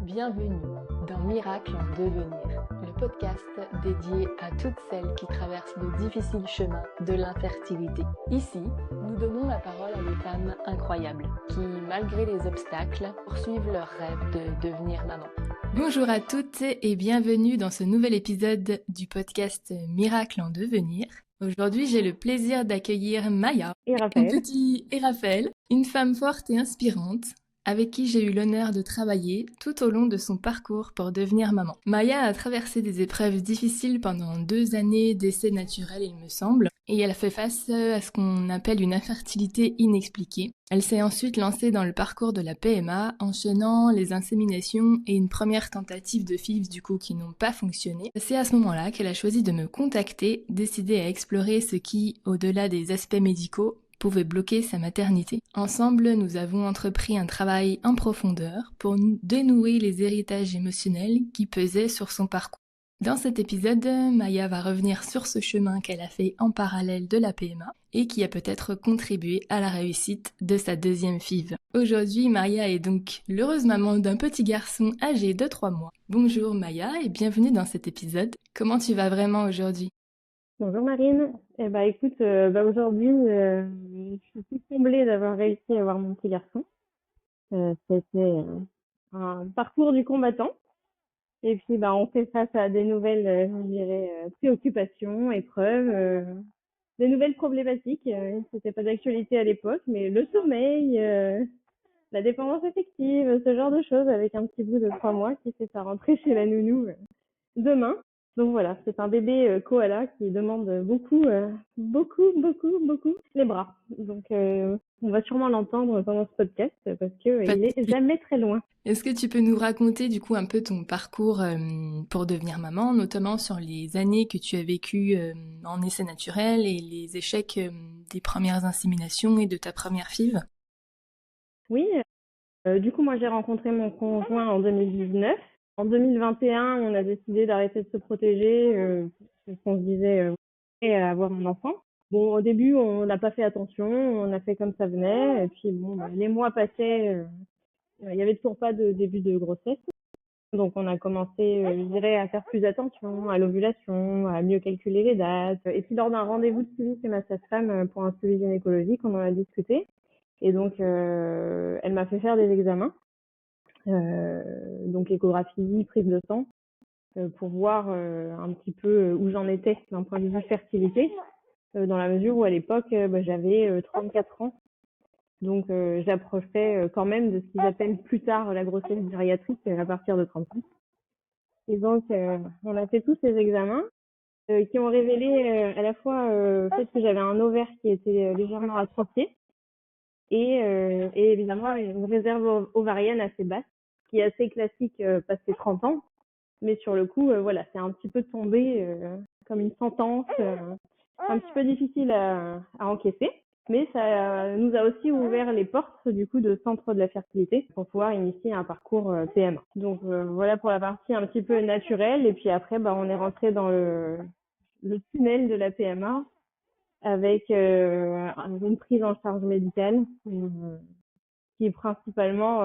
Bienvenue dans Miracle en devenir, le podcast dédié à toutes celles qui traversent le difficile chemin de l'infertilité. Ici, nous donnons la parole à des femmes incroyables qui, malgré les obstacles, poursuivent leur rêve de devenir maman. Bonjour à toutes et bienvenue dans ce nouvel épisode du podcast Miracle en devenir. Aujourd'hui, j'ai le plaisir d'accueillir Maya Et Raphaël. et Raphaël, une femme forte et inspirante, avec qui j'ai eu l'honneur de travailler tout au long de son parcours pour devenir maman. Maya a traversé des épreuves difficiles pendant 2 années d'essai naturel, il me semble, et elle a fait face à ce qu'on appelle une infertilité inexpliquée. Elle s'est ensuite lancée dans le parcours de la PMA, enchaînant les inséminations et une première tentative de FIV du coup qui n'ont pas fonctionné. C'est à ce moment-là qu'elle a choisi de me contacter, décidée à explorer ce qui, au-delà des aspects médicaux, pouvait bloquer sa maternité. Ensemble, nous avons entrepris un travail en profondeur pour dénouer les héritages émotionnels qui pesaient sur son parcours. Dans cet épisode, Maya va revenir sur ce chemin qu'elle a fait en parallèle de la PMA et qui a peut-être contribué à la réussite de sa deuxième FIV. Aujourd'hui, Maya est donc l'heureuse maman d'un petit garçon âgé de 3 mois. Bonjour Maya et bienvenue dans cet épisode. Comment tu vas vraiment aujourd'hui ? Bonjour Marine. Écoute, aujourd'hui, je suis toute comblée d'avoir réussi à avoir mon petit garçon. C'était un parcours du combattant. Et puis, on fait face à des nouvelles, je dirais, préoccupations, épreuves, des nouvelles problématiques. C'était pas d'actualité à l'époque, mais le sommeil, la dépendance affective, ce genre de choses avec un petit bout de 3 mois qui fait sa rentrée chez la nounou demain. Donc voilà, c'est un bébé koala qui demande beaucoup les bras. Donc on va sûrement l'entendre pendant ce podcast parce que il est jamais très loin. Est-ce que tu peux nous raconter du coup un peu ton parcours pour devenir maman, notamment sur les années que tu as vécues en essai naturel et les échecs des premières inséminations et de ta première FIV ? Oui, du coup moi j'ai rencontré mon conjoint en 2019. En 2021, on a décidé d'arrêter de se protéger parce qu'on se disait à avoir un enfant. Bon, au début, on n'a pas fait attention, on a fait comme ça venait, et puis les mois passaient, il n'y avait toujours pas de début de grossesse. Donc on a commencé, je dirais, à faire plus attention à l'ovulation, à mieux calculer les dates. Et puis lors d'un rendez-vous de suivi chez ma sage-femme pour un suivi gynécologique, on en a discuté. Et donc elle m'a fait faire des examens. Donc échographie, prise de sang, pour voir un petit peu où j'en étais d'un point de vue fertilité, dans la mesure où à l'époque j'avais 34 ans, donc j'approchais quand même de ce qu'ils appellent plus tard la grossesse gériatrique à partir de 30 ans. Et donc on a fait tous ces examens qui ont révélé à la fois le fait que j'avais un ovaire qui était légèrement atrophié et évidemment une réserve ovarienne assez basse, qui est assez classique passé 30 ans. Mais sur le coup, voilà, c'est un petit peu tombé comme une sentence, un petit peu difficile à encaisser. Mais ça nous a aussi ouvert les portes du coup de centre de la fertilité pour pouvoir initier un parcours PMA. Donc voilà pour la partie un petit peu naturelle. Et puis après, on est rentré dans le tunnel de la PMA avec une prise en charge médicale qui est principalement,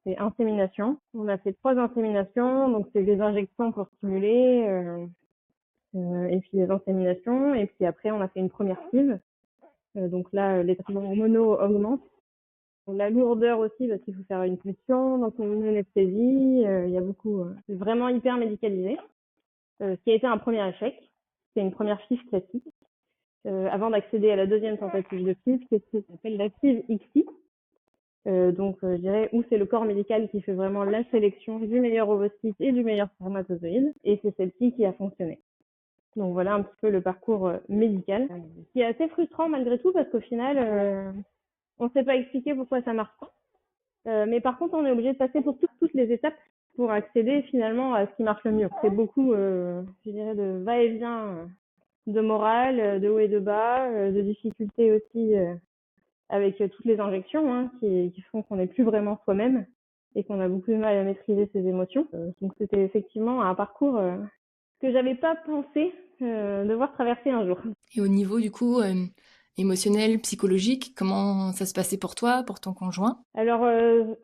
c'est insémination. On a fait 3 inséminations, donc c'est des injections pour stimuler, et puis des inséminations. Et puis après, on a fait une première FIV. Donc là, les traitements hormonaux augmentent. La lourdeur aussi, parce qu'il faut faire une pression, donc une anesthésie. Il y a beaucoup, c'est vraiment hyper médicalisé. Ce qui a été un premier échec. C'est une première FIV classique. Avant d'accéder à la deuxième tentative de FIV, qui s'appelle la FIV ICSI. Donc je dirais où c'est le corps médical qui fait vraiment la sélection du meilleur ovocyte et du meilleur spermatozoïde, et c'est celle-ci qui a fonctionné. Donc voilà un petit peu le parcours médical, qui est assez frustrant malgré tout parce qu'au final on ne sait pas expliquer pourquoi ça marche pas, mais par contre on est obligé de passer pour toutes les étapes pour accéder finalement à ce qui marche le mieux. C'est beaucoup je dirais de va-et-vient, de morale, de haut et de bas, de difficultés aussi avec toutes les injections qui font qu'on n'est plus vraiment soi-même et qu'on a beaucoup de mal à maîtriser ses émotions. Donc c'était effectivement un parcours que j'avais pas pensé devoir traverser un jour. Et au niveau du coup émotionnel, psychologique? Comment ça se passait pour toi, pour ton conjoint? Alors,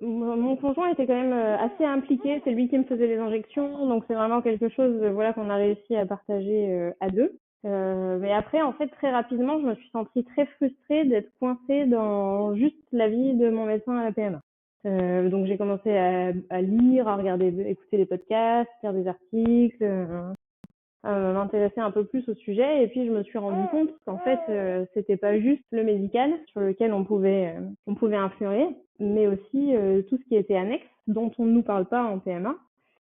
mon conjoint était quand même assez impliqué. C'est lui qui me faisait les injections, donc c'est vraiment quelque chose, voilà, qu'on a réussi à partager à deux. Mais après, en fait, très rapidement, je me suis sentie très frustrée d'être coincée dans juste l'avis de mon médecin à la PMA. Donc j'ai commencé à lire, à regarder, écouter des podcasts, faire des articles, m'intéresser un peu plus au sujet. Et puis je me suis rendu compte qu'en fait, c'était pas juste le médical sur lequel on pouvait influer, mais aussi tout ce qui était annexe, dont on ne nous parle pas en PMA,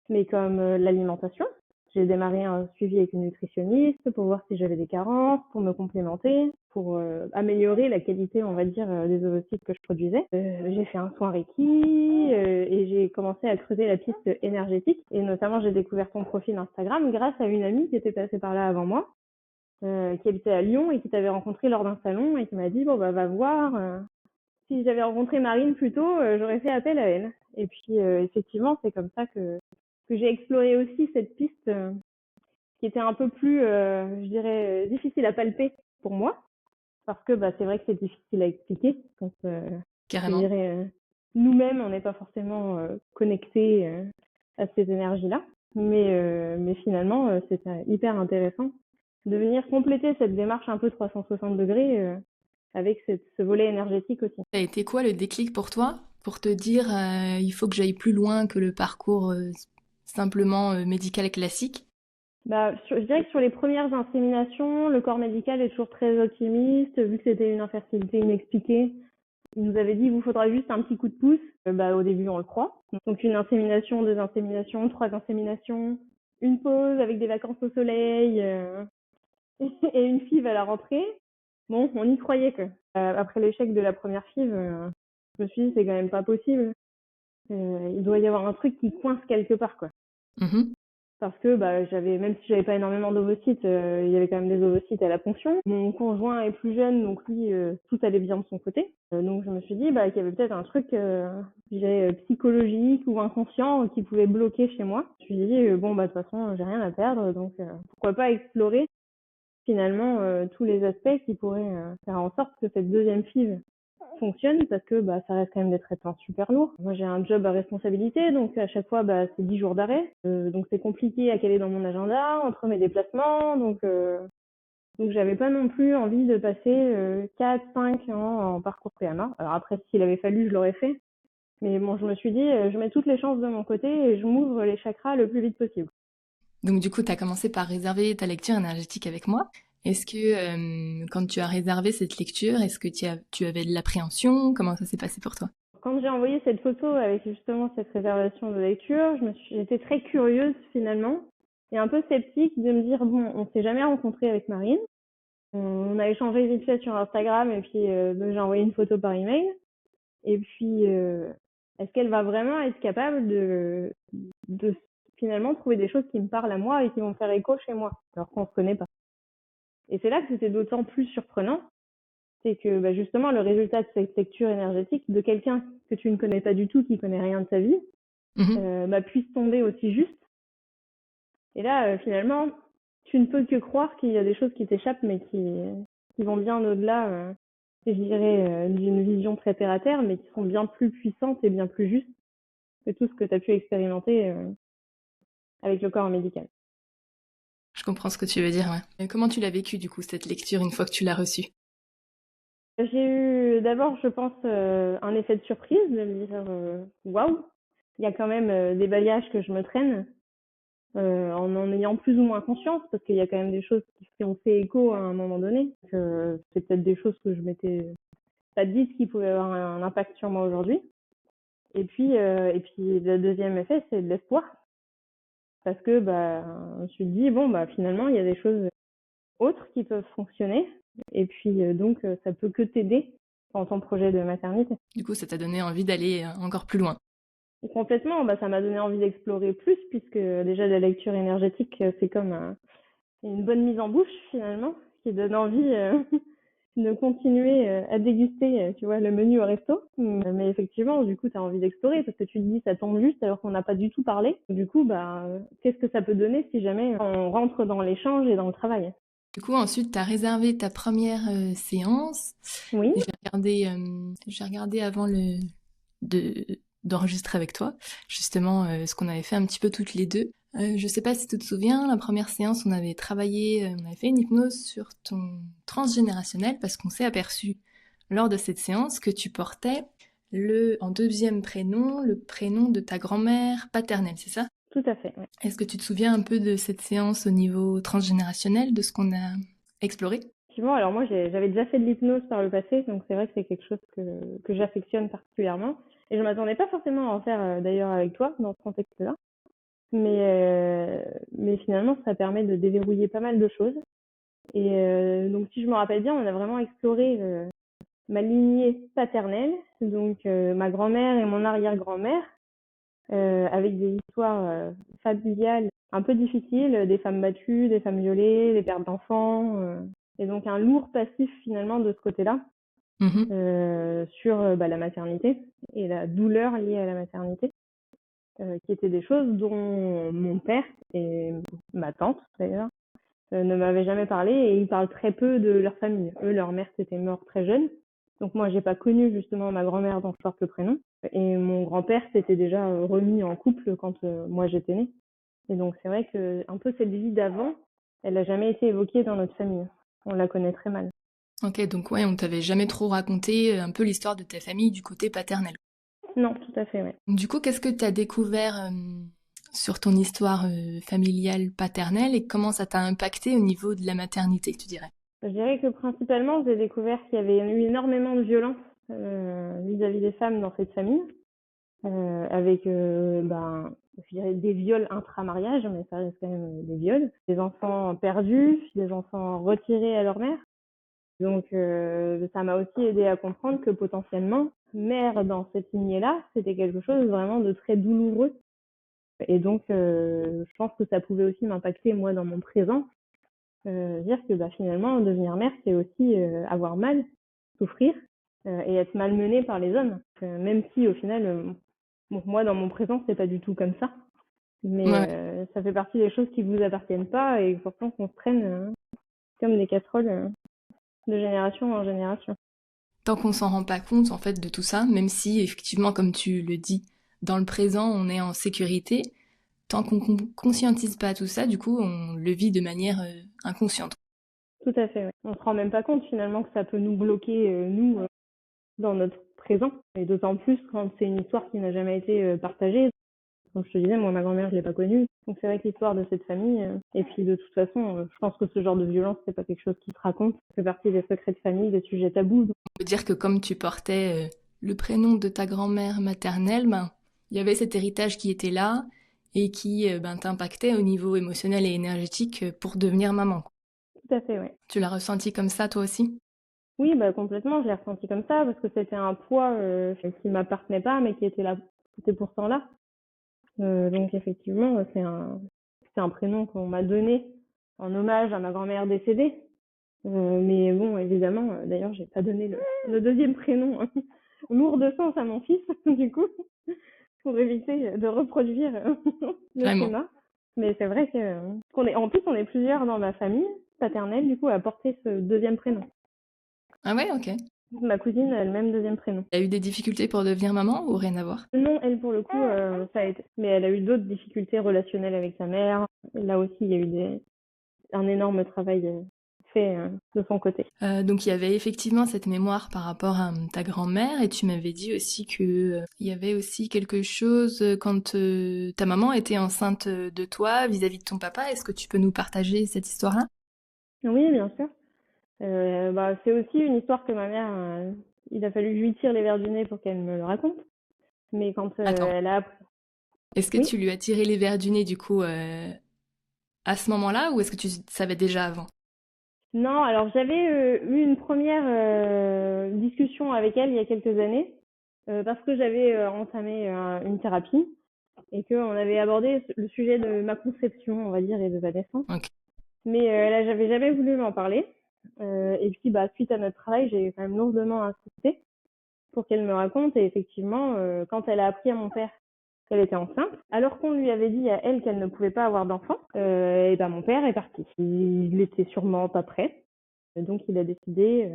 mais comme l'alimentation. J'ai démarré un suivi avec une nutritionniste pour voir si j'avais des carences, pour me complémenter, pour améliorer la qualité, on va dire, des ovocytes que je produisais. J'ai fait un soin Reiki et j'ai commencé à creuser la piste énergétique. Et notamment, j'ai découvert ton profil Instagram grâce à une amie qui était passée par là avant moi, qui habitait à Lyon et qui t'avait rencontré lors d'un salon et qui m'a dit, bon, bah, va voir. Si j'avais rencontré Marine plus tôt, j'aurais fait appel à elle. Et puis, effectivement, c'est comme ça que j'ai exploré aussi cette piste qui était un peu plus, je dirais, difficile à palper pour moi, parce que bah, c'est vrai que c'est difficile à expliquer quand, je Carrément. dirais, nous-mêmes, on n'est pas forcément connectés à ces énergies-là. Mais finalement, c'est hyper intéressant de venir compléter cette démarche un peu 360 degrés avec ce volet énergétique aussi. Ça a été quoi le déclic pour toi pour te dire il faut que j'aille plus loin que le parcours simplement médical classique? Bah, je dirais que sur les premières inséminations, le corps médical est toujours très optimiste, vu que c'était une infertilité inexpliquée. Il nous avait dit, il vous faudra juste un petit coup de pouce. Bah, au début, on le croit. Donc, une insémination, deux inséminations, trois inséminations, une pause avec des vacances au soleil, et une FIV à la rentrée. Bon, on y croyait que. Après l'échec de la première FIV, je me suis dit, c'est quand même pas possible. Il doit y avoir un truc qui coince quelque part, quoi. Mhm. Parce que bah, même si j'avais pas énormément d'ovocytes, il y avait quand même des ovocytes à la ponction. Mon conjoint est plus jeune, donc lui, tout allait bien de son côté. Donc je me suis dit bah, qu'il y avait peut-être un truc, je dirais, psychologique ou inconscient qui pouvait bloquer chez moi. Je me suis dit, bon, bah, de toute façon, j'ai rien à perdre, donc pourquoi pas explorer finalement tous les aspects qui pourraient faire en sorte que cette deuxième FIV fonctionne, parce que bah, ça reste quand même des traitements super lourds. Moi, j'ai un job à responsabilité, donc à chaque fois, bah, c'est 10 jours d'arrêt. Donc c'est compliqué à caler dans mon agenda, entre mes déplacements. Donc j'avais pas non plus envie de passer 4, 5 ans en parcours PMA. Alors après, s'il avait fallu, je l'aurais fait. Mais bon, je me suis dit, je mets toutes les chances de mon côté et je m'ouvre les chakras le plus vite possible. Donc du coup, tu as commencé par réserver ta lecture énergétique avec moi. Est-ce que quand tu as réservé cette lecture, est-ce que tu avais de l'appréhension? Comment ça s'est passé pour toi? Quand j'ai envoyé cette photo avec justement cette réservation de lecture, j'étais très curieuse finalement et un peu sceptique de me dire, bon, on s'est jamais rencontré avec Marine. On a échangé vite fait sur Instagram et puis donc j'ai envoyé une photo par email. Et puis, est-ce qu'elle va vraiment être capable de finalement trouver des choses qui me parlent à moi et qui vont faire écho chez moi, alors qu'on se connaît pas. Et c'est là que c'était d'autant plus surprenant, c'est que bah, justement le résultat de cette lecture énergétique de quelqu'un que tu ne connais pas du tout, qui connaît rien de sa vie, Mhm. puisse tomber aussi juste. Et là, finalement, tu ne peux que croire qu'il y a des choses qui t'échappent, mais qui vont bien au-delà, je dirais, d'une vision très terre à terre, mais qui sont bien plus puissantes et bien plus justes que tout ce que tu as pu expérimenter avec le corps médical. Je comprends ce que tu veux dire, ouais. Et comment tu l'as vécu du coup, cette lecture, une fois que tu l'as reçue? J'ai eu d'abord, je pense, un effet de surprise de me dire waouh, il y a quand même des bagages que je me traîne en ayant plus ou moins conscience, parce qu'il y a quand même des choses qui ont fait écho à un moment donné. C'est peut-être des choses que je m'étais pas dites qui pouvaient avoir un impact sur moi aujourd'hui. Et puis le deuxième effet, c'est de l'espoir, parce que bah, je me suis dit bon bah finalement il y a des choses autres qui peuvent fonctionner, et puis donc ça peut que t'aider dans ton projet de maternité. Du coup, ça t'a donné envie d'aller encore plus loin. Et complètement, bah, ça m'a donné envie d'explorer plus, puisque déjà la lecture énergétique, c'est comme une bonne mise en bouche finalement, qui donne envie de continuer à déguster, tu vois, le menu au resto. Mais effectivement, du coup, tu as envie d'explorer, parce que tu te dis ça tombe juste alors qu'on n'a pas du tout parlé. Du coup, bah, qu'est-ce que ça peut donner si jamais on rentre dans l'échange et dans le travail? Du coup, ensuite, tu as réservé ta première séance. Oui, J'ai regardé avant d'enregistrer avec toi, justement, ce qu'on avait fait un petit peu toutes les deux. Je sais pas si tu te souviens, la première séance, on avait fait une hypnose sur ton transgénérationnel parce qu'on s'est aperçu lors de cette séance que tu portais en deuxième prénom, le prénom de ta grand-mère paternelle, c'est ça? tout à fait. Ouais. Est-ce que tu te souviens un peu de cette séance au niveau transgénérationnel, de ce qu'on a exploré? Effectivement, alors moi, j'avais déjà fait de l'hypnose par le passé, donc c'est vrai que c'est quelque chose que j'affectionne particulièrement. Et je m'attendais pas forcément à en faire d'ailleurs avec toi dans ce contexte-là. Mais finalement, ça permet de déverrouiller pas mal de choses. Et donc, si je me rappelle bien, on a vraiment exploré ma lignée paternelle, donc ma grand-mère et mon arrière-grand-mère, avec des histoires familiales un peu difficiles, des femmes battues, des femmes violées, des pertes d'enfants, et donc un lourd passif finalement de ce côté-là, Mhm. sur la maternité et la douleur liée à la maternité, qui étaient des choses dont mon père et ma tante d'ailleurs ne m'avaient jamais parlé, et ils parlent très peu de leur famille. Eux, leur mère s'était morte très jeune. Donc moi, j'ai pas connu justement ma grand-mère dont je porte le prénom. Et mon grand-père s'était déjà remis en couple quand moi j'étais née. Et donc c'est vrai que un peu cette vie d'avant, elle n'a jamais été évoquée dans notre famille. On la connaît très mal. Ok, donc ouais, on t'avait jamais trop raconté un peu l'histoire de ta famille du côté paternel. Non, tout à fait, ouais. Du coup, qu'est-ce que tu as découvert sur ton histoire familiale paternelle et comment ça t'a impacté au niveau de la maternité, tu dirais? Je dirais que principalement, j'ai découvert qu'il y avait eu énormément de violence vis-à-vis des femmes dans cette famille, avec je dirais des viols intra-mariage, mais ça reste quand même des viols, des enfants perdus, des enfants retirés à leur mère. Donc ça m'a aussi aidé à comprendre que potentiellement, mère dans cette lignée-là, c'était quelque chose vraiment de très douloureux. Et donc je pense que ça pouvait aussi m'impacter moi dans mon présent, dire que finalement devenir mère, c'est aussi avoir mal, souffrir et être malmenée par les hommes. Même si au final, bon, moi dans mon présent, c'est pas du tout comme ça. Mais Ouais. ça fait partie des choses qui vous appartiennent pas et pourtant qu'on se traîne comme des casseroles de génération en génération. Tant qu'on s'en rend pas compte en fait de tout ça, même si effectivement, comme tu le dis, dans le présent, on est en sécurité, tant qu'on conscientise pas tout ça, du coup, on le vit de manière inconsciente. Tout à fait, ouais. On se rend même pas compte finalement que ça peut nous bloquer, nous, dans notre présent. Et d'autant plus quand c'est une histoire qui n'a jamais été partagée. Comme je te disais, moi, ma grand-mère, je l'ai pas connue. Donc c'est vrai que l'histoire de cette famille, et puis de toute façon, je pense que ce genre de violence, c'est pas quelque chose qui se raconte. Ça fait partie des secrets de famille, des sujets tabous. On peut dire que comme tu portais le prénom de ta grand-mère maternelle, ben, il y avait cet héritage qui était là et qui ben, t'impactait au niveau émotionnel et énergétique pour devenir maman. Tout à fait, ouais. Tu l'as ressenti comme ça toi aussi? Oui, complètement, je l'ai ressenti comme ça, parce que c'était un poids qui m'appartenait pas, mais qui était là, qui était pourtant là. Donc effectivement, c'est un prénom qu'on m'a donné en hommage à ma grand-mère décédée. Mais bon, évidemment, d'ailleurs, j'ai pas donné le deuxième prénom lourd de sens à mon fils, du coup, pour éviter de reproduire le Vraiment. schéma. Mais c'est vrai en plus, on est plusieurs dans ma famille paternelle, du coup, à porter ce deuxième prénom. Ah ouais, ok. Ma cousine a le même deuxième prénom. T'as eu des difficultés pour devenir maman ou rien à voir? Non, elle, pour le coup, ça a été. Mais elle a eu d'autres difficultés relationnelles avec sa mère. Là aussi, il y a eu un énorme travail fait de son côté. Donc il y avait effectivement cette mémoire par rapport à ta grand-mère et tu m'avais dit aussi que il y avait aussi quelque chose quand ta maman était enceinte de toi vis-à-vis de ton papa. Est-ce que tu peux nous partager cette histoire-là? Oui, bien sûr. C'est aussi une histoire que ma mère, il a fallu que je lui tire les verres du nez pour qu'elle me le raconte. Mais quand Attends, elle a appris... est-ce que Oui? tu lui as tiré les verres du nez du coup à ce moment-là ou est-ce que tu savais déjà avant? Non, alors j'avais eu une première discussion avec elle il y a quelques années, parce que j'avais entamé une thérapie et qu'on avait abordé le sujet de ma conception, on va dire, et de ma naissance. Ok. Mais là, j'avais jamais voulu m'en parler. Et puis, suite à notre travail, j'ai quand même lourdement insisté pour qu'elle me raconte. Et effectivement, quand elle a appris à mon père qu'elle était enceinte, alors qu'on lui avait dit à elle qu'elle ne pouvait pas avoir d'enfant. Et ben mon père est parti. Il était sûrement pas prêt, donc il a décidé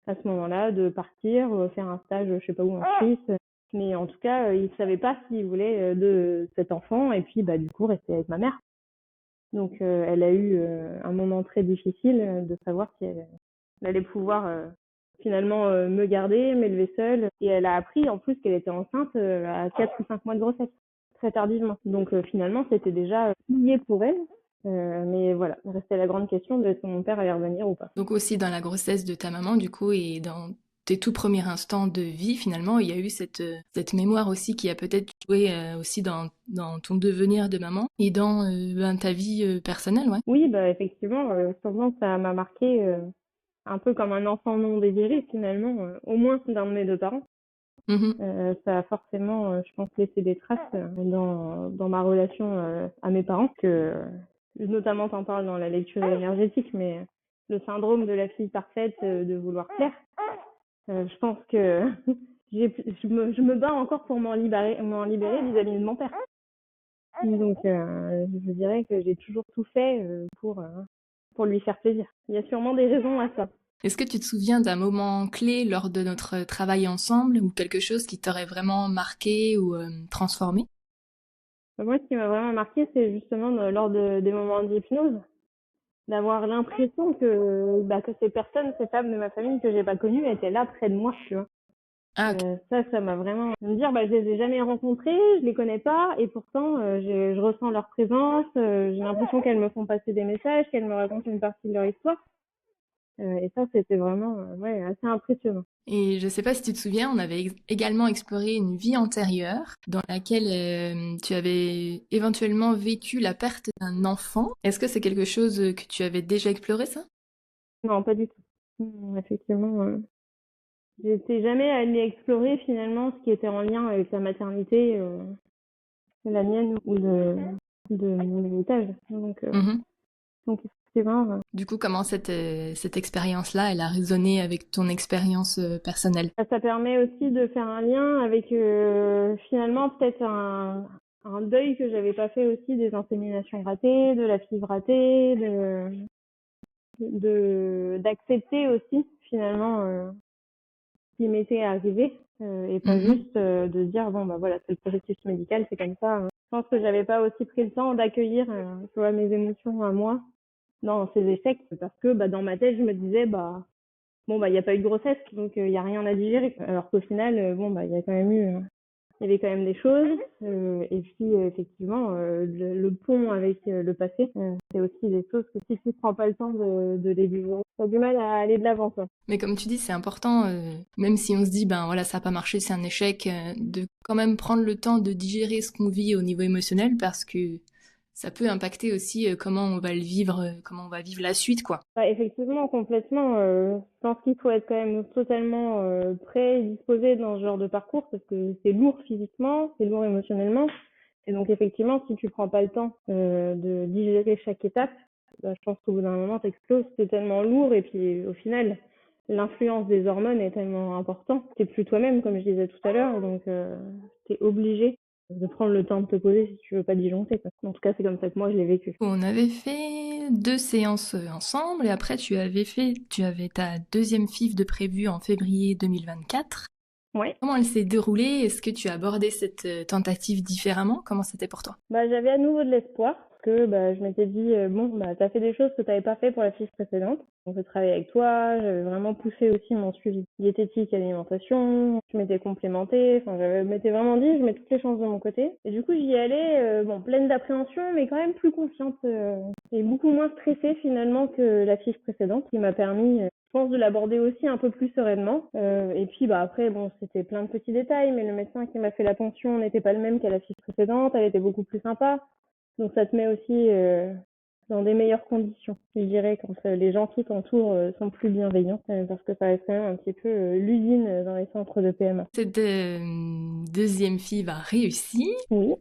à ce moment-là de partir, faire un stage, je sais pas où en Suisse. Mais en tout cas, il savait pas s'il voulait de cet enfant et puis bah du coup rester avec ma mère. Donc elle a eu un moment très difficile de savoir si elle allait pouvoir finalement me garder, m'élever seule. Et elle a appris en plus qu'elle était enceinte à 4 ou 5 mois de grossesse, très tardivement. Donc finalement, c'était déjà plié pour elle. Mais voilà, il restait la grande question de est-ce que mon père allait revenir ou pas. Donc aussi dans la grossesse de ta maman, du coup, et dans tes tout premiers instants de vie, finalement, il y a eu cette mémoire aussi qui a peut-être joué aussi dans ton devenir de maman et dans ben, ta vie personnelle, ouais. Oui, bah effectivement, sûrement ça m'a marqué un peu comme un enfant non désiré finalement, au moins d'un de mes deux parents. Mhm. Ça a forcément, je pense, laissé des traces dans ma relation à mes parents, que notamment t'en parles dans la lecture énergétique, mais le syndrome de la fille parfaite, de vouloir plaire, je pense que je me bats encore pour m'en libérer vis-à-vis de mon père. Donc, je dirais que j'ai toujours tout fait pour lui faire plaisir. Il y a sûrement des raisons à ça. Est-ce que tu te souviens d'un moment clé lors de notre travail ensemble ou quelque chose qui t'aurait vraiment marqué ou transformé? Moi, ce qui m'a vraiment marqué, c'est justement lors des moments d'hypnose, d'avoir l'impression que ces personnes, ces femmes de ma famille que j'ai pas connues étaient là près de moi, tu vois. Ah, ok. Ça m'a vraiment me dire, je les ai jamais rencontrées, je les connais pas, et pourtant, je ressens leur présence, j'ai l'impression qu'elles me font passer des messages, qu'elles me racontent une partie de leur histoire. Et ça, c'était vraiment, ouais, assez impressionnant. Et je sais pas si tu te souviens, on avait également exploré une vie antérieure dans laquelle tu avais éventuellement vécu la perte d'un enfant. Est-ce que c'est quelque chose que tu avais déjà exploré, ça? Non, pas du tout. Effectivement, j'étais jamais allée explorer finalement ce qui était en lien avec la maternité, la mienne ou de mon héritage. Mhm. Donc effectivement, Du coup, comment cette expérience-là, elle a résonné avec ton expérience personnelle? ça permet aussi de faire un lien avec finalement peut-être un deuil que j'avais pas fait aussi des inséminations ratées, de la FIV ratée, d'accepter aussi finalement ce qui m'était arrivé et pas Mhm. juste de dire bon bah voilà, c'est le processus médical, c'est comme ça. Je pense que j'avais pas aussi pris le temps d'accueillir tu vois, mes émotions à moi dans ces échecs, parce que dans ma tête je me disais bon il y a pas eu de grossesse, donc il y a rien à digérer, alors qu'au final il y a quand même il y avait quand même des choses, et puis effectivement le pont avec le passé, c'est aussi des choses que si tu prends pas le temps de les vivre, t'as du mal à aller de l'avant, quoi. Mais comme tu dis, c'est important, même si on se dit, ben voilà, ça n'a pas marché, c'est un échec, de quand même prendre le temps de digérer ce qu'on vit au niveau émotionnel parce que ça peut impacter aussi comment on va le vivre, comment on va vivre la suite, quoi. Effectivement, complètement. Je pense qu'il faut être quand même totalement prêt et disposé dans ce genre de parcours, parce que c'est lourd physiquement, c'est lourd émotionnellement. Et donc effectivement, si tu prends pas le temps de digérer chaque étape, je pense qu'au bout d'un moment, t'exploses. C'est tellement lourd, et puis au final, l'influence des hormones est tellement importante. T'es plus toi-même, comme je disais tout à l'heure, donc t'es obligé de prendre le temps de te poser si tu veux pas disjoncter, quoi. En tout cas, c'est comme ça que moi je l'ai vécu. On avait fait 2 séances ensemble et après tu avais ta deuxième FIV de prévue en février 2024. Ouais. Comment elle s'est déroulée? Est-ce que tu as abordé cette tentative différemment? Comment c'était pour toi? J'avais à nouveau de l'espoir, parce que je m'étais dit t'as fait des choses que t'avais pas fait pour la FIV précédente. Donc j'ai travaillé avec toi, j'avais vraiment poussé aussi mon suivi diététique et alimentation, je m'étais complémentée, enfin je m'étais vraiment dit je mets toutes les chances de mon côté. Et du coup j'y allais pleine d'appréhension, mais quand même plus confiante et beaucoup moins stressée finalement que la FIV précédente, qui m'a permis je pense de l'aborder aussi un peu plus sereinement. Et puis après, c'était plein de petits détails, mais le médecin qui m'a fait la ponction n'était pas le même qu'à la FIV précédente, elle était beaucoup plus sympa. Donc ça te met aussi dans des meilleures conditions. Je dirais quand les gens qui t'entourent sont plus bienveillants, parce que ça reste quand même un petit peu l'usine dans les centres de PMA. Cette deuxième FIV a réussi. Oui.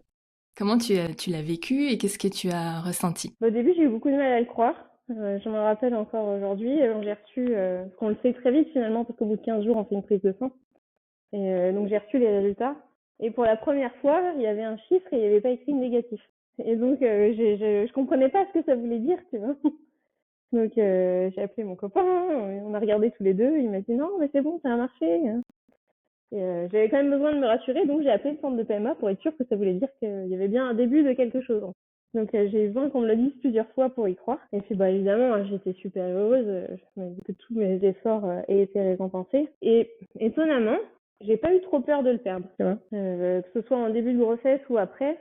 Comment tu l'as vécu et qu'est-ce que tu as ressenti? Au début, j'ai eu beaucoup de mal à le croire. Je me rappelle encore aujourd'hui. J'ai reçu, parce qu'on le sait très vite finalement, parce qu'au bout de 15 jours, on fait une prise de sang. Et donc j'ai reçu les résultats. Et pour la première fois, il y avait un chiffre et il n'y avait pas écrit négatif. Et donc, je comprenais pas ce que ça voulait dire, tu vois. Donc, j'ai appelé mon copain, on a regardé tous les deux, il m'a dit non, mais c'est bon, ça a marché. Et j'avais quand même besoin de me rassurer, donc j'ai appelé le centre de PMA pour être sûre que ça voulait dire qu'il y avait bien un début de quelque chose. Donc j'ai besoin qu'on me le dise plusieurs fois pour y croire. Et puis bah évidemment, j'étais super heureuse, je me dis que tous mes efforts aient été récompensés. Et étonnamment, j'ai pas eu trop peur de le perdre, tu vois. Que ce soit en début de grossesse ou après,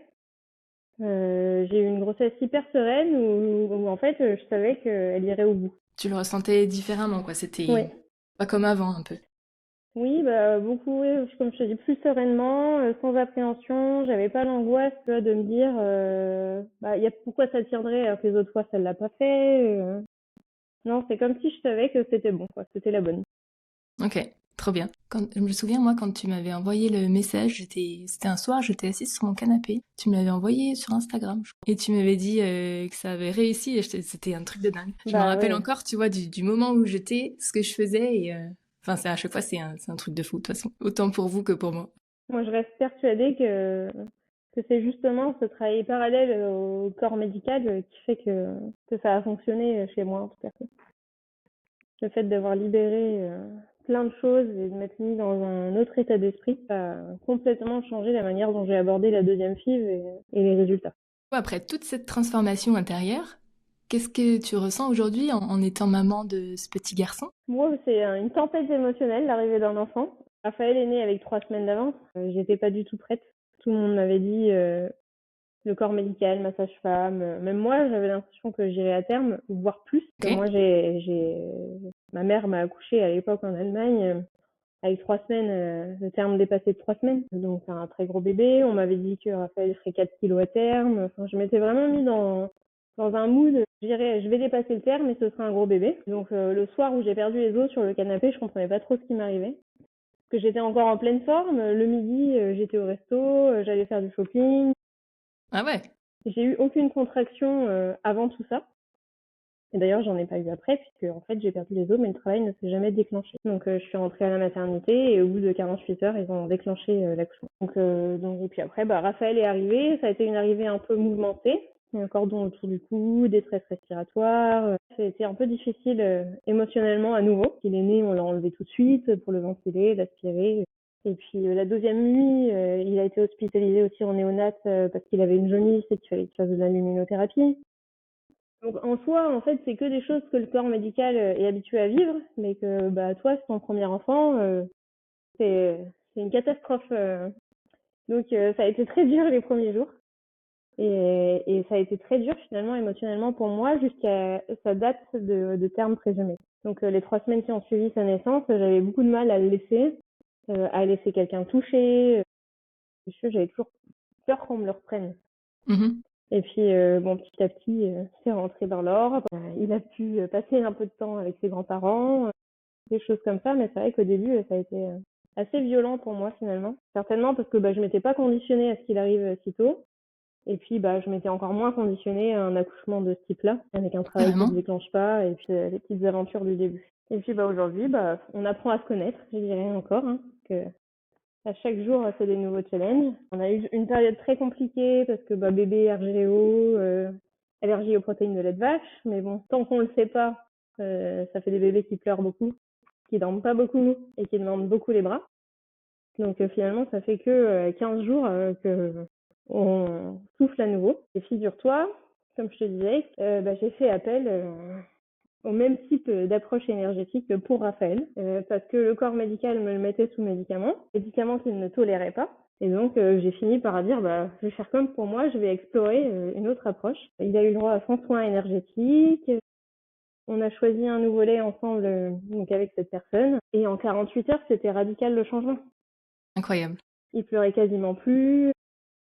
j'ai eu une grossesse hyper sereine où en fait je savais qu'elle irait au bout. Tu le ressentais différemment, quoi. Oui. C'était pas comme avant, un peu. Oui, bah beaucoup, oui, comme je te dis, plus sereinement, sans appréhension. J'avais pas l'angoisse, tu vois, de me dire, bah, pourquoi ça tiendrait alors que les autres fois ça l'a pas fait. Non, c'est comme si je savais que c'était bon, quoi, c'était la bonne. Ok, trop bien. Je me souviens, moi, quand tu m'avais envoyé le message, c'était un soir, j'étais assise sur mon canapé. Tu me l'avais envoyé sur Instagram, je crois. Et tu m'avais dit que ça avait réussi et c'était un truc de dingue. Je me Bah rappelle ouais. encore, tu vois, du moment où j'étais, ce que je faisais et enfin, à chaque fois, c'est un truc de fou, de toute façon. Autant pour vous que pour moi. Moi, je reste persuadée que c'est justement ce travail parallèle au corps médical qui fait que ça a fonctionné chez moi, en tout cas. Le fait d'avoir libéré plein de choses et de m'être mis dans un autre état d'esprit, ça a complètement changé la manière dont j'ai abordé la deuxième FIV et les résultats. Après toute cette transformation intérieure, qu'est-ce que tu ressens aujourd'hui en étant maman de ce petit garçon? Moi, c'est une tempête émotionnelle, l'arrivée d'un enfant. Raphaël est né avec 3 semaines d'avance. J'étais pas du tout prête. Tout le monde m'avait dit le corps médical, ma sage-femme. Même moi, j'avais l'impression que j'irais à terme, voire plus. Que Ok. moi, ma mère m'a accouché à l'époque en Allemagne. Avec 3 semaines, le terme dépassé de 3 semaines. Donc, c'est un très gros bébé. On m'avait dit que Raphaël ferait 4 kilos à terme. Enfin, je m'étais vraiment mis dans un mood, je dirais, je vais dépasser le terme et ce sera un gros bébé. Donc, le soir où j'ai perdu les os sur le canapé, je comprenais pas trop ce qui m'arrivait. Parce que j'étais encore en pleine forme. Le midi, j'étais au resto, j'allais faire du shopping. Ah ouais. J'ai eu aucune contraction avant tout ça. Et d'ailleurs, j'en ai pas eu après, puisque en fait, j'ai perdu les os, mais le travail ne s'est jamais déclenché. Donc, je suis rentrée à la maternité et au bout de 48 heures, ils ont déclenché l'accouchement. Et puis après, bah, Raphaël est arrivé. Ça a été une arrivée un peu mouvementée. Un cordon autour du cou, détresse respiratoire. C'était un peu difficile émotionnellement à nouveau. Il est né, on l'a enlevé tout de suite pour le ventiler, l'aspirer. Et puis la deuxième nuit, il a été hospitalisé aussi en néonat parce qu'il avait une jaunisse et qu'il fallait qu'il fasse de la luminothérapie. Donc en soi, en fait, c'est que des choses que le corps médical est habitué à vivre, mais que bah toi, c'est ton premier enfant, c'est une catastrophe. Donc ça a été très dur les premiers jours et ça a été très dur finalement émotionnellement pour moi jusqu'à sa date de terme présumé. Donc les 3 semaines qui ont suivi sa naissance, j'avais beaucoup de mal à laisser quelqu'un toucher. J'avais toujours peur qu'on me le reprenne. Mhm. Et puis, bon, petit à petit, c'est rentré dans l'ordre. Il a pu passer un peu de temps avec ses grands-parents, des choses comme ça. Mais c'est vrai qu'au début, ça a été assez violent pour moi finalement. Certainement parce que bah, je m'étais pas conditionnée à ce qu'il arrive si tôt. Et puis, bah, je m'étais encore moins conditionnée à un accouchement de ce type-là, avec un travail qui ne se Carrément. déclenche pas et puis les petites aventures du début. Et puis, bah, aujourd'hui, bah, on apprend à se connaître, je dirais encore, hein, que à chaque jour, c'est des nouveaux challenges. On a eu une période très compliquée parce que bah, bébé RGO, allergie aux protéines de lait de vache. Mais bon, tant qu'on le sait pas, ça fait des bébés qui pleurent beaucoup, qui dorment pas beaucoup et qui demandent beaucoup les bras. Donc finalement, ça fait que 15 jours que on souffle à nouveau. Et figure-toi, comme je te disais, bah, j'ai fait appel au même type d'approche énergétique pour Raphaël, parce que le corps médical me le mettait sous médicaments qu'il ne tolérait pas. Et donc, j'ai fini par dire, bah, je vais faire comme pour moi, je vais explorer une autre approche. Il a eu le droit à 100 soins énergétiques. On a choisi un nouveau lait ensemble, donc avec cette personne. Et en 48 heures, c'était radical le changement. Incroyable. Il pleurait quasiment plus.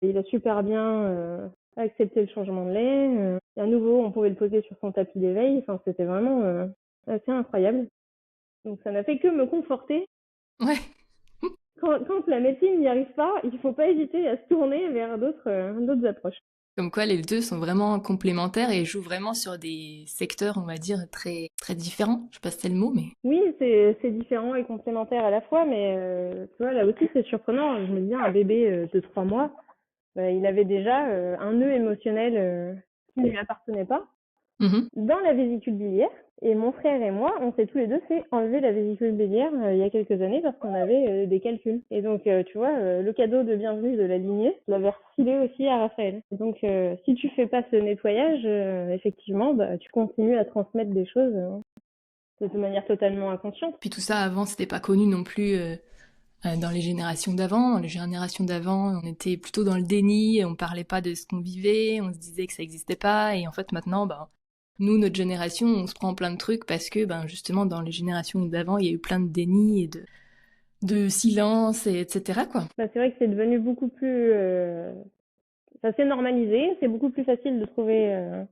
Il a super bien accepté le changement de lait. Et à nouveau, on pouvait le poser sur son tapis d'éveil. Enfin, c'était vraiment assez incroyable. Donc ça n'a fait que me conforter. Ouais. Quand la médecine n'y arrive pas, il ne faut pas hésiter à se tourner vers d'autres approches. Comme quoi les deux sont vraiment complémentaires et jouent vraiment sur des secteurs, on va dire, très, très différents. Je sais pas si c'est le mot, mais... Oui, c'est différent et complémentaire à la fois, mais tu vois, là aussi, c'est surprenant. Je me dis, un bébé de 3 mois, bah, il avait déjà un nœud émotionnel qui ne lui appartenait pas Mhm. dans la vésicule biliaire. Et mon frère et moi, on s'est tous les deux fait enlever la vésicule biliaire il y a quelques années parce qu'on avait des calculs. Et donc, tu vois, le cadeau de bienvenue de la lignée, je l'avais refilé aussi à Raphaël. Et donc, si tu fais pas ce nettoyage, effectivement, bah, tu continues à transmettre des choses de manière totalement inconsciente. Puis tout ça, avant, c'était pas connu non plus dans les générations d'avant. Dans les générations d'avant, on était plutôt dans le déni, on parlait pas de ce qu'on vivait, on se disait que ça existait pas, et en fait maintenant, ben, nous, notre génération, on se prend plein de trucs parce que, ben, justement, dans les générations d'avant, il y a eu plein de déni et de silence, et etc., quoi. Bah, c'est vrai que c'est devenu beaucoup plus... ça s'est normalisé, c'est beaucoup plus facile de trouver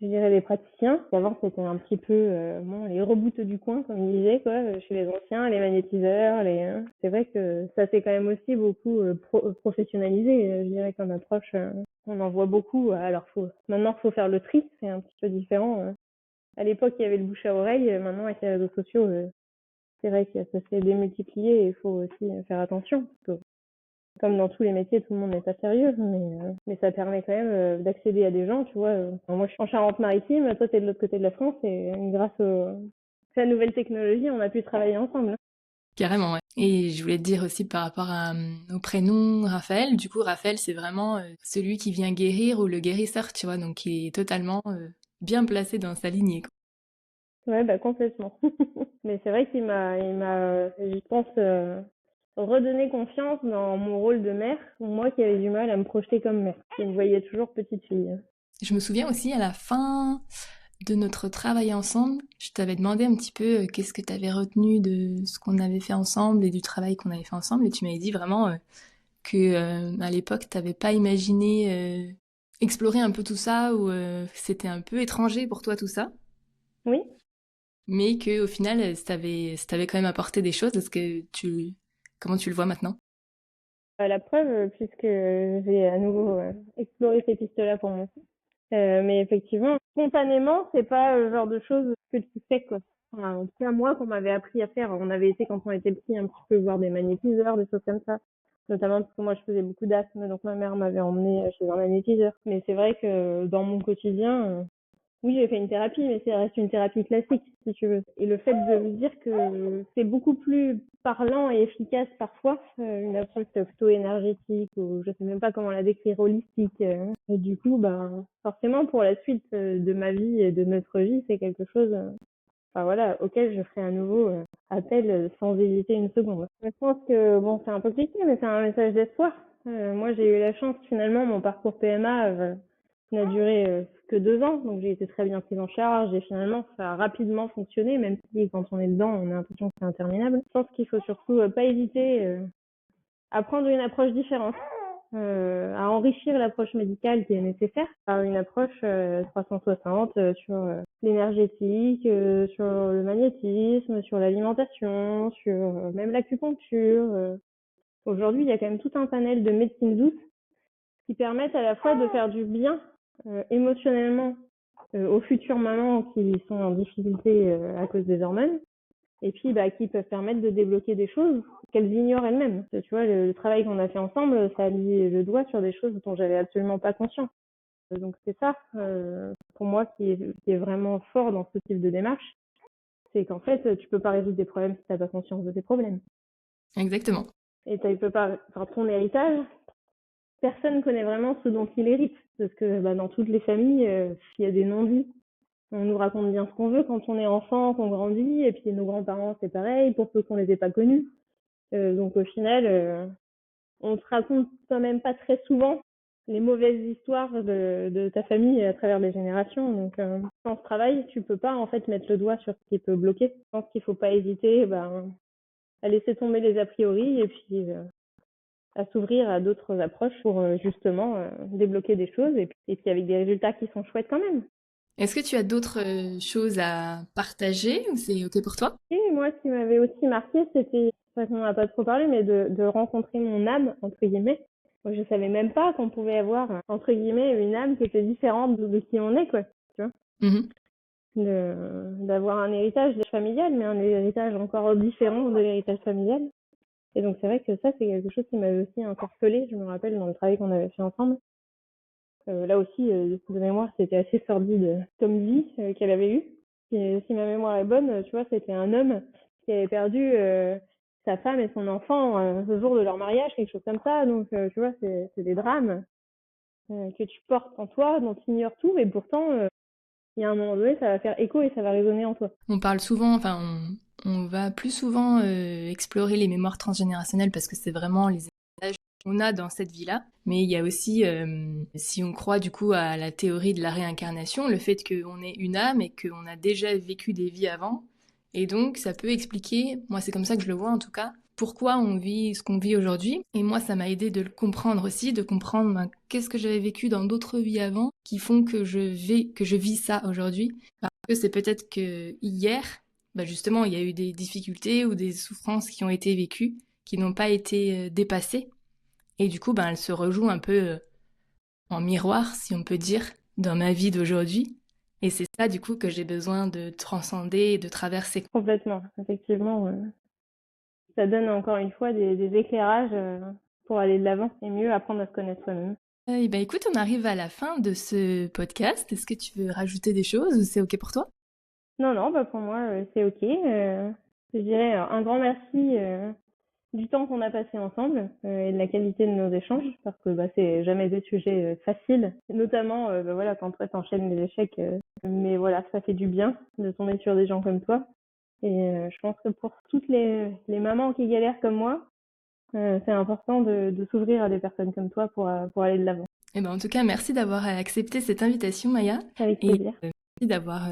je dirais les praticiens. Avant, c'était un petit peu bon, les reboots du coin, comme ils disaient, quoi, chez les anciens, les magnétiseurs. C'est vrai que ça s'est quand même aussi beaucoup professionnalisé, je dirais, comme approche. On en voit beaucoup. Alors, maintenant, il faut faire le tri, c'est un petit peu différent. À l'époque, il y avait le bouche à oreille. Maintenant, avec les réseaux sociaux, c'est vrai que ça s'est démultiplié et il faut aussi faire attention. Parce que comme dans tous les métiers, tout le monde n'est pas sérieux, mais ça permet quand même d'accéder à des gens, tu vois. Moi, je suis en Charente-Maritime, toi, t'es de l'autre côté de la France, et à la nouvelle technologie, on a pu travailler ensemble. Carrément, ouais. Et je voulais te dire aussi par rapport au prénom Raphaël, du coup, Raphaël, c'est vraiment celui qui vient guérir ou le guérisseur, tu vois, donc il est totalement bien placé dans sa lignée, quoi. Ouais, bah complètement. Mais c'est vrai je pense, redonné confiance dans mon rôle de mère, moi qui avais du mal à me projeter comme mère, qui me voyais toujours petite fille. Je me souviens aussi à la fin de notre travail ensemble, je t'avais demandé un petit peu qu'est-ce que tu avais retenu de ce qu'on avait fait ensemble et du travail qu'on avait fait ensemble, et tu m'avais dit vraiment que à l'époque, t'avais pas imaginé explorer un peu tout ça ou c'était un peu étranger pour toi tout ça, Oui. mais que au final, ça t'avait quand même apporté des choses. Comment tu le vois maintenant? La preuve, puisque j'ai à nouveau exploré ces pistes-là pour moi. Mais effectivement, spontanément, c'est pas le genre de choses que tu fais, quoi. Enfin, en tout cas, moi, qu'on m'avait appris à faire, on avait été, quand on était petit, un petit peu voir des magnétiseurs, des choses comme ça. Notamment parce que moi, je faisais beaucoup d'asthme, donc ma mère m'avait emmené chez un magnétiseur. Mais c'est vrai que dans mon quotidien, oui, j'ai fait une thérapie, mais ça reste une thérapie classique, si tu veux. Et le fait de me dire que c'est beaucoup plus parlant et efficace parfois, une approche plutôt énergétique, ou je sais même pas comment la décrire, holistique. Et du coup, ben, forcément, pour la suite de ma vie et de notre vie, c'est quelque chose, enfin voilà, auquel je ferai à nouveau appel sans hésiter une seconde. Je pense que, bon, c'est un peu cliché, mais c'est un message d'espoir. Moi, j'ai eu la chance, finalement, mon parcours PMA n'a duré que 2 ans, donc j'ai été très bien prise en charge et finalement ça a rapidement fonctionné, même si quand on est dedans, on a l'impression que c'est interminable. Je pense qu'il faut surtout pas hésiter à prendre une approche différente, à enrichir l'approche médicale qui est nécessaire par une approche 360 sur l'énergétique, sur le magnétisme, sur l'alimentation, sur même l'acupuncture. Aujourd'hui, il y a quand même tout un panel de médecine douce qui permettent à la fois de faire du bien émotionnellement aux futures mamans qui sont en difficulté à cause des hormones, et puis bah, qui peuvent permettre de débloquer des choses qu'elles ignorent elles-mêmes. Tu vois, le travail qu'on a fait ensemble, ça a mis le doigt sur des choses dont j'avais absolument pas conscience. Donc c'est ça, pour moi, qui est vraiment fort dans ce type de démarche, c'est qu'en fait, tu peux pas résoudre des problèmes si t'as pas conscience de tes problèmes. Exactement. Et tu peux pas, enfin, ton héritage, personne connaît vraiment ce dont il hérite, parce que bah, dans toutes les familles, il y a des non-dits. On nous raconte bien ce qu'on veut quand on est enfant, qu'on grandit, et puis nos grands-parents, c'est pareil, pour peu qu'on les ait pas connus. Donc au final, on se raconte quand même pas très souvent les mauvaises histoires de ta famille à travers les générations. Donc dans ce travail, tu peux pas en fait mettre le doigt sur ce qui peut bloquer. Je pense qu'il faut pas hésiter à laisser tomber les a priori et puis à s'ouvrir à d'autres approches pour justement débloquer des choses et puis avec des résultats qui sont chouettes quand même. Est-ce que tu as d'autres choses à partager ou c'est OK pour toi? Et moi, ce qui m'avait aussi marqué, c'était, c'est vrai qu'on n'en a pas trop parlé, mais de rencontrer mon âme, entre guillemets. Moi, je savais même pas qu'on pouvait avoir, entre guillemets, une âme qui était différente de qui on est, quoi. Tu vois, Mhm. d'avoir un héritage familial, mais un héritage encore différent de l'héritage familial. Et donc, c'est vrai que ça, c'est quelque chose qui m'avait aussi interpellée, je me rappelle, dans le travail qu'on avait fait ensemble. Là aussi, de mémoire, c'était assez sordide comme vie qu'elle avait eue. Et si ma mémoire est bonne, tu vois, c'était un homme qui avait perdu sa femme et son enfant le jour de leur mariage, quelque chose comme ça. Donc, tu vois, c'est des drames que tu portes en toi, dont tu ignores tout, mais pourtant, il y a un moment donné, ça va faire écho et ça va résonner en toi. On parle souvent, enfin, on va plus souvent explorer les mémoires transgénérationnelles parce que c'est vraiment les héritages qu'on a dans cette vie-là. Mais il y a aussi, si on croit du coup à la théorie de la réincarnation, le fait qu'on est une âme et qu'on a déjà vécu des vies avant. Et donc, ça peut expliquer, moi c'est comme ça que je le vois en tout cas, pourquoi on vit ce qu'on vit aujourd'hui. Et moi, ça m'a aidé de le comprendre aussi, de comprendre ben, qu'est-ce que j'avais vécu dans d'autres vies avant qui font que je vis ça aujourd'hui. Parce que c'est peut-être que hier, bah justement, il y a eu des difficultés ou des souffrances qui ont été vécues, qui n'ont pas été dépassées. Et du coup, ben, elles se rejouent un peu en miroir, si on peut dire, dans ma vie d'aujourd'hui. Et c'est ça, du coup, que j'ai besoin de transcender et de traverser. Complètement, effectivement. Ça donne encore une fois des éclairages pour aller de l'avant et mieux apprendre à se connaître soi-même. Eh ben, écoute, on arrive à la fin de ce podcast. Est-ce que tu veux rajouter des choses ou c'est OK pour toi? Non, non, bah pour moi, c'est OK. Je dirais un grand merci du temps qu'on a passé ensemble et de la qualité de nos échanges, parce que bah, c'est jamais des sujets faciles, notamment bah, voilà, quand toi t'enchaînes les échecs, mais voilà, ça fait du bien de tomber sur des gens comme toi. Et je pense que pour toutes les mamans qui galèrent comme moi, c'est important de s'ouvrir à des personnes comme toi pour aller de l'avant. Eh ben, en tout cas, merci d'avoir accepté cette invitation, Maya, Avec et plaisir. merci d'avoir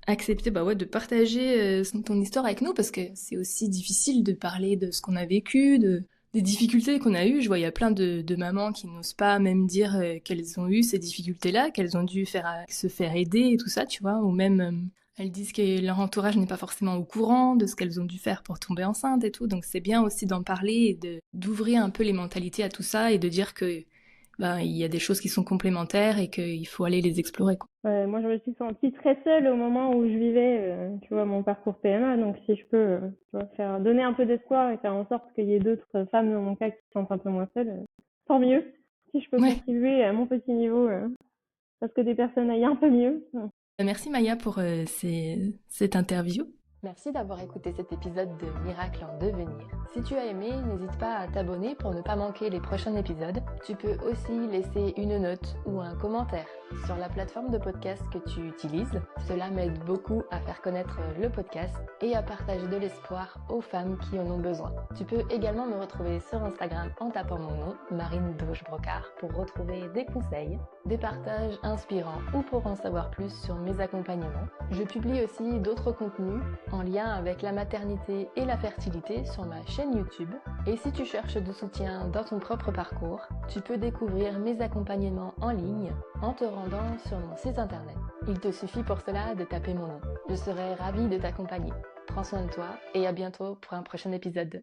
accepté bah ouais, de partager ton histoire avec nous, parce que c'est aussi difficile de parler de ce qu'on a vécu, des difficultés qu'on a eues. Je vois, il y a plein de mamans qui n'osent pas même dire qu'elles ont eu ces difficultés-là, qu'elles ont dû se faire aider et tout ça, tu vois, ou même elles disent que leur entourage n'est pas forcément au courant de ce qu'elles ont dû faire pour tomber enceinte et tout. Donc c'est bien aussi d'en parler et d'ouvrir un peu les mentalités à tout ça et de dire que ben, il y a des choses qui sont complémentaires et qu'il faut aller les explorer, quoi. Moi, je me suis sentie très seule au moment où je vivais, tu vois, mon parcours PMA. Donc, si je peux, tu vois, donner un peu d'espoir et faire en sorte qu'il y ait d'autres femmes dans mon cas qui se sentent un peu moins seules, tant mieux. Si je peux Ouais. contribuer à mon petit niveau, parce que des personnes aillent un peu mieux. Merci Maya pour cette interview. Merci d'avoir écouté cet épisode de Miracle en devenir. Si tu as aimé, n'hésite pas à t'abonner pour ne pas manquer les prochains épisodes. Tu peux aussi laisser une note ou un commentaire sur la plateforme de podcast que tu utilises. Cela m'aide beaucoup à faire connaître le podcast et à partager de l'espoir aux femmes qui en ont besoin. Tu peux également me retrouver sur Instagram en tapant mon nom, Marine Dauge-Brocard, pour retrouver des conseils, des partages inspirants ou pour en savoir plus sur mes accompagnements. Je publie aussi d'autres contenus en lien avec la maternité et la fertilité sur ma chaîne YouTube. Et si tu cherches du soutien dans ton propre parcours, tu peux découvrir mes accompagnements en ligne en te rendant sur mon site internet. Il te suffit pour cela de taper mon nom. Je serai ravie de t'accompagner. Prends soin de toi et à bientôt pour un prochain épisode.